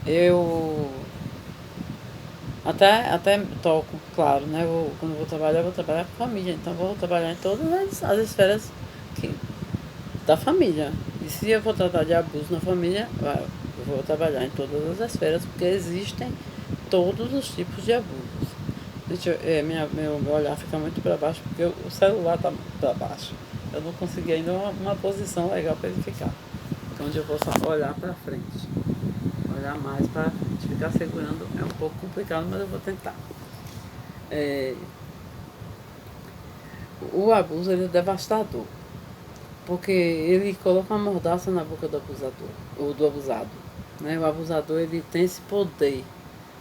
Eu até toco, claro, né? Quando eu vou trabalhar com família, então eu vou trabalhar em todas as esferas que, da família. E se eu for tratar de abuso na família, eu vou trabalhar em todas as esferas, porque existem todos os tipos de abusos. Meu olhar fica muito para baixo, porque o celular está para baixo. Eu não consegui ainda uma posição legal para ele ficar. Onde eu possa olhar para frente. Olhar mais para frente. Ficar segurando é um pouco complicado, mas eu vou tentar. É, o abuso ele é devastador, porque ele coloca uma mordaça na boca do abusador, ou do abusado. Né? O abusador ele tem esse poder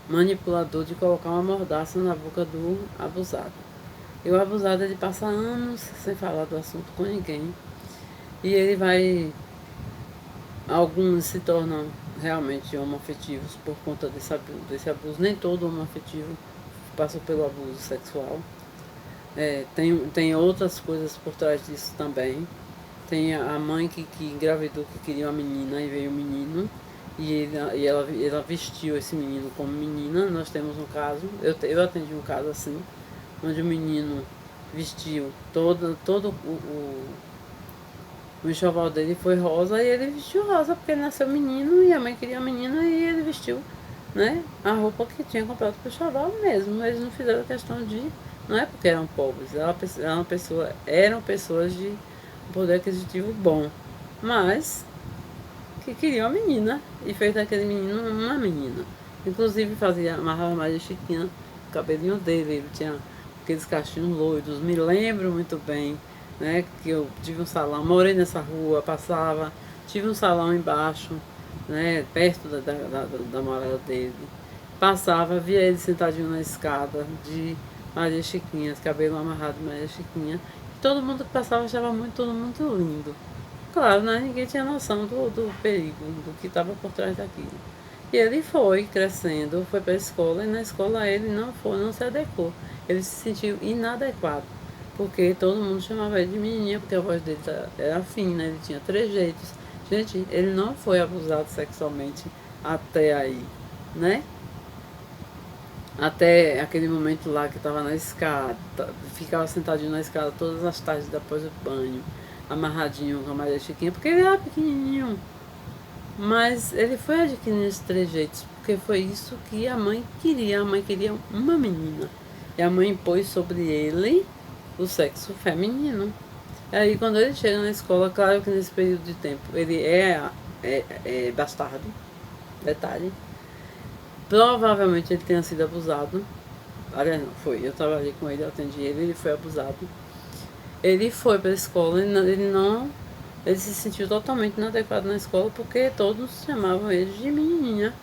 manipulador de colocar uma mordaça na boca do abusado. E o abusado ele passa anos sem falar do assunto com ninguém. E ele vai. Alguns se tornam realmente homoafetivos por conta desse abuso. Nem todo homoafetivo passou pelo abuso sexual. Tem outras coisas por trás disso também. Tem a mãe que engravidou, que queria uma menina e veio um menino. Ela vestiu esse menino como menina. Nós temos um caso, eu atendi um caso assim, onde o menino vestiu todo o enxoval dele foi rosa e ele vestiu rosa porque ele nasceu menino e a mãe queria menina e ele vestiu, né, a roupa que tinha comprado pro enxoval mesmo. Eles não fizeram questão de. Não é porque eram pobres, eram pessoas de poder aquisitivo bom, mas que queria uma menina e fez daquele menino uma menina. Inclusive fazia, amarrava mais de chiquinha o cabelinho dele, ele tinha aqueles cachinhos loiros, me lembro muito bem, né? Que eu tive um salão, morei nessa rua, passava, tive um salão embaixo, né? Perto da morada dele. Passava, via ele sentadinho na escada de Maria Chiquinha, cabelo amarrado de Maria Chiquinha. Todo mundo que passava achava todo mundo lindo. Claro, né? Ninguém tinha noção do perigo, do que estava por trás daquilo. E ele foi crescendo, foi para a escola, e na escola ele não se adequou. Ele se sentiu inadequado, porque todo mundo chamava ele de menininha, porque a voz dele era fina, ele tinha trejeitos. Gente, ele não foi abusado sexualmente até aí, né? Até aquele momento lá que estava na escada, ficava sentadinho na escada todas as tardes depois do banho, amarradinho com a Maria Chiquinha, porque ele era pequenininho. Mas ele foi adquirindo esses trejeitos, porque foi isso que a mãe queria. A mãe queria uma menina. E a mãe impôs sobre ele o sexo feminino. E aí quando ele chega na escola, claro que nesse período de tempo ele é bastardo, detalhe. Provavelmente ele tenha sido abusado. Aliás, não, foi. Eu trabalhei com ele, eu atendi ele, ele foi abusado. Ele foi para a escola, ele se sentiu totalmente inadequado na escola porque todos chamavam ele de menininha.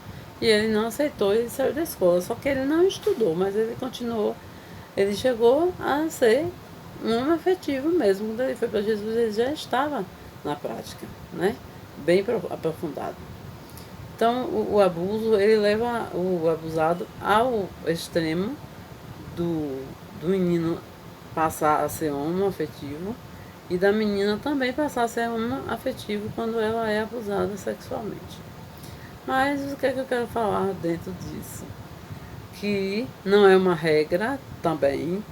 E ele não aceitou e saiu da escola. Só que ele não estudou, mas ele continuou. Ele chegou a ser um homem afetivo mesmo. Quando ele foi para Jesus, ele já estava na prática, né? Bem aprofundado. Então, o abuso, ele leva o abusado ao extremo do menino passar a ser homoafetivo e da menina também passar a ser homoafetivo quando ela é abusada sexualmente. Mas o que é que eu quero falar dentro disso? Que não é uma regra também,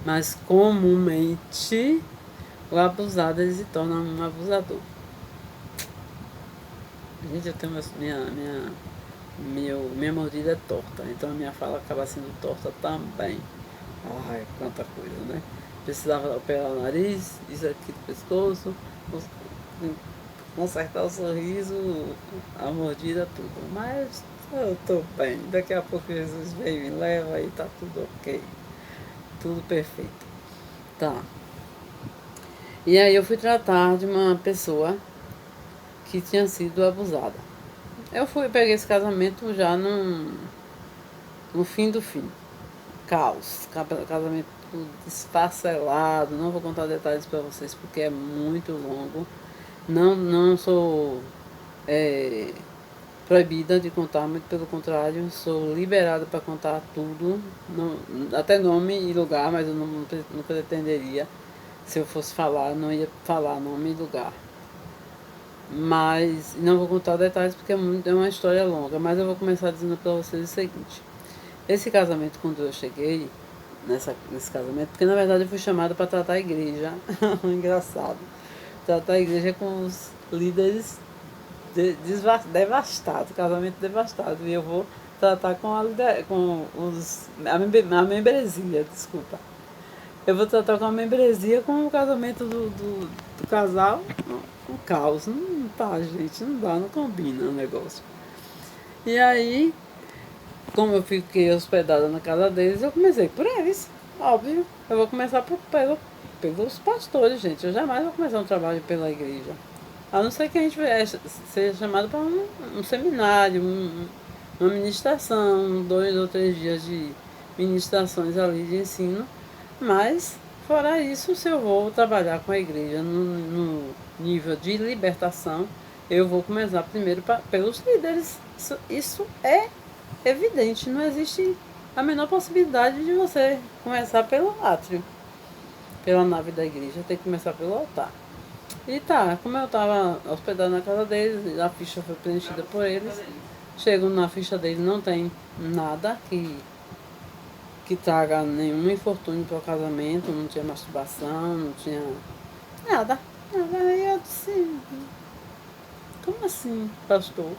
mas comumente o abusado ele se torna um abusador. Gente, eu tenho minha mordida é torta, então a minha fala acaba sendo torta também. Ai, quanta coisa, né? Precisava operar o nariz, isso aqui do pescoço, consertar o sorriso, a mordida, tudo. Mas eu tô bem. Daqui a pouco Jesus vem e me leva e tá tudo ok. Tudo perfeito. Tá. E aí eu fui tratar de uma pessoa que tinha sido abusada. Peguei esse casamento já no fim do fim. Caos. Casamento desfacelado. Não vou contar detalhes para vocês porque é muito longo. Não sou proibida de contar, muito pelo contrário, sou liberada para contar tudo, não, até nome e lugar, mas eu não pretenderia, se eu fosse falar, não ia falar nome e lugar. Mas não vou contar detalhes porque é uma história longa, mas eu vou começar dizendo para vocês o seguinte. Esse casamento, quando eu cheguei nesse casamento, porque na verdade eu fui chamada para tratar a igreja, engraçado, tratar a igreja com os líderes devastados, casamento devastado, e eu vou tratar com a membresia, desculpa. Eu vou tratar com a membresia com o casamento do casal, um caos. Não tá, gente, não dá, não combina o negócio. E aí, como eu fiquei hospedada na casa deles, eu comecei por eles, óbvio. Eu vou começar pelos pastores, gente. Eu jamais vou começar um trabalho pela igreja. A não ser que a gente seja chamado para um seminário, uma ministração, 2 ou 3 dias de ministrações ali de ensino. Mas, fora isso, se eu vou trabalhar com a igreja no nível de libertação, eu vou começar primeiro pelos líderes. Isso é evidente, não existe a menor possibilidade de você começar pelo átrio, pela nave da igreja, tem que começar pelo altar. E tá, como eu estava hospedado na casa deles, a ficha foi preenchida por eles. Chego na ficha deles, não tem nada que traga nenhum infortúnio para o casamento, não tinha masturbação, não tinha nada. Aí eu disse, como assim, pastor?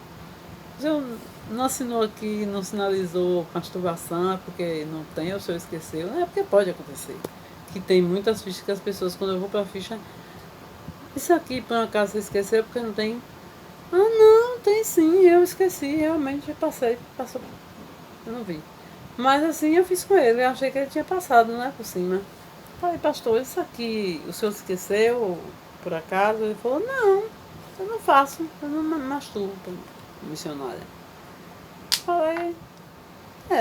Eu não assinou aqui, não sinalizou masturbação, é porque não tem, ou o senhor esqueceu. Não é porque pode acontecer. Que tem muitas fichas que as pessoas, quando eu vou para a ficha, isso aqui por um acaso você esqueceu porque não tem. Ah não, tem sim, eu esqueci, realmente passou, eu não vi. Mas assim eu fiz com ele, eu achei que ele tinha passado, né, por cima. Falei, pastor, isso aqui o senhor esqueceu, por acaso? Ele falou, não, eu não faço, eu não masturbo, missionária. Falei,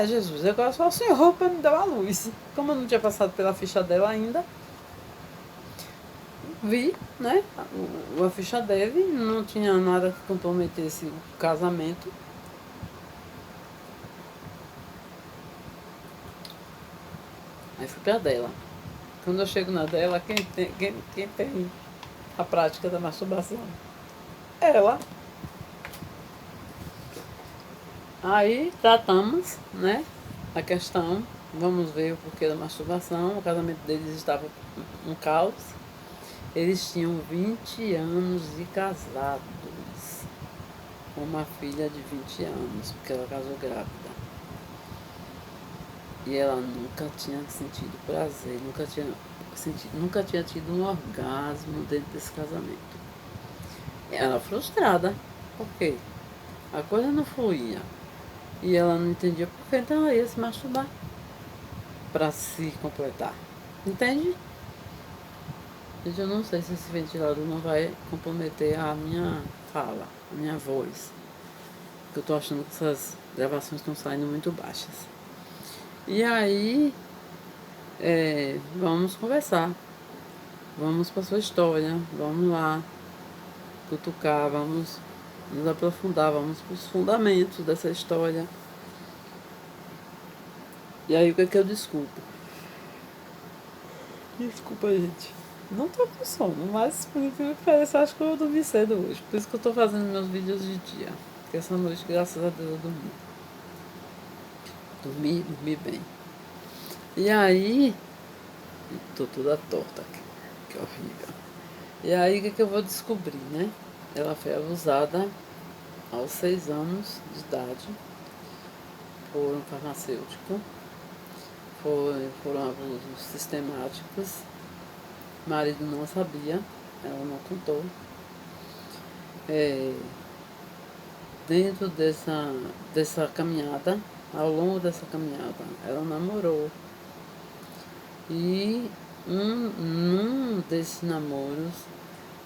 Jesus, agora só o senhor para me dar a luz. Como eu não tinha passado pela ficha dela ainda, vi, né, a ficha dele, não tinha nada que comprometesse o casamento. Aí fui pra dela. Quando eu chego na dela, quem tem a prática da masturbação? Ela. Aí tratamos, né, a questão, vamos ver o porquê da masturbação. O casamento deles estava um caos. Eles tinham 20 anos de casados, com uma filha de 20 anos, porque ela casou grávida. E ela nunca tinha sentido prazer, nunca tinha tido um orgasmo dentro desse casamento. E ela frustrada, por quê? A coisa não fluía. E ela não entendia por que, então ela ia se masturbar para se completar. Entende? Gente, eu não sei se esse ventilador não vai comprometer a minha fala, a minha voz. Porque eu tô achando que essas gravações estão saindo muito baixas. E aí, vamos conversar. Vamos para sua história. Vamos lá cutucar, vamos nos aprofundar, vamos para os fundamentos dessa história. E aí, o que é que eu desculpo? Desculpa, gente. Não tô com sono, mas por incrível que pareça, acho que eu vou dormir cedo hoje. Por isso que eu tô fazendo meus vídeos de dia. Porque essa noite, graças a Deus, eu dormi. Dormi bem. E aí, tô toda torta aqui. Que horrível. E aí, o que eu vou descobrir, né? Ela foi abusada aos 6 anos de idade por um farmacêutico. Foram abusos sistemáticos. O marido não sabia, ela não contou. Dentro dessa caminhada, ao longo dessa caminhada, ela namorou. E num desses namoros,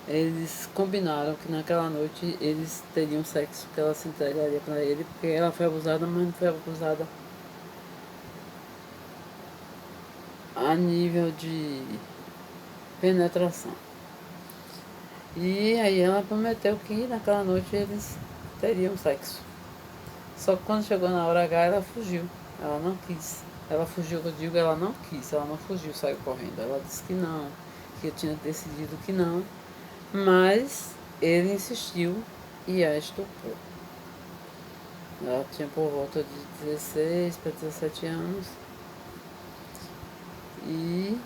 eles combinaram que naquela noite eles teriam sexo, que ela se entregaria para ele, porque ela foi abusada, mas não foi abusada a nível de penetração. E aí ela prometeu que naquela noite eles teriam sexo. Só que quando chegou na hora H, ela fugiu. Ela não quis. Ela fugiu, eu digo, ela não quis, ela não fugiu, saiu correndo. Ela disse que não, que eu tinha decidido que não. Mas ele insistiu e a estuprou. Ela tinha por volta de 16 para 17 anos. E,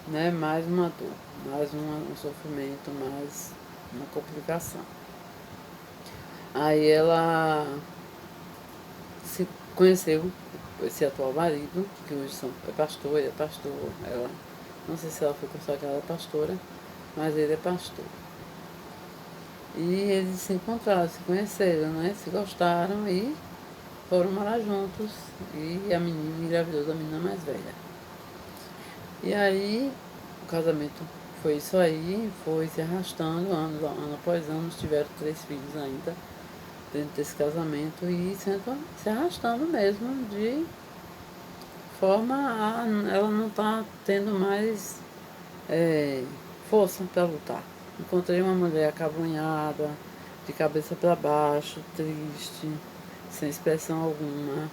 né, mais uma dor, mais um sofrimento, mais uma complicação. Aí ela se conheceu esse atual marido, que hoje é pastor, ele é pastor. Ela, não sei se ela foi consagrada pastora, mas ele é pastor. E eles se encontraram, se conheceram, né? Se gostaram e foram morar juntos. E a menina engravidou da menina mais velha. E aí o casamento foi isso aí, foi se arrastando, ano após ano, tiveram 3 filhos ainda dentro desse casamento e se arrastando mesmo, de forma a ela não tá tendo mais força para lutar. Encontrei uma mulher acabrunhada, de cabeça para baixo, triste, sem expressão alguma.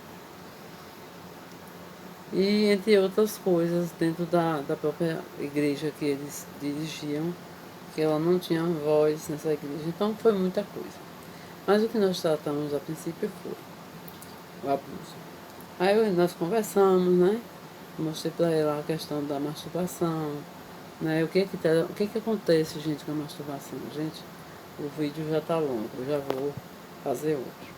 E entre outras coisas, dentro da própria igreja que eles dirigiam, que ela não tinha voz nessa igreja. Então foi muita coisa. Mas o que nós tratamos a princípio foi o abuso. Aí nós conversamos, né? Mostrei para ela a questão da masturbação, né? O que acontece, gente, com a masturbação? Gente, o vídeo já está longo, eu já vou fazer outro.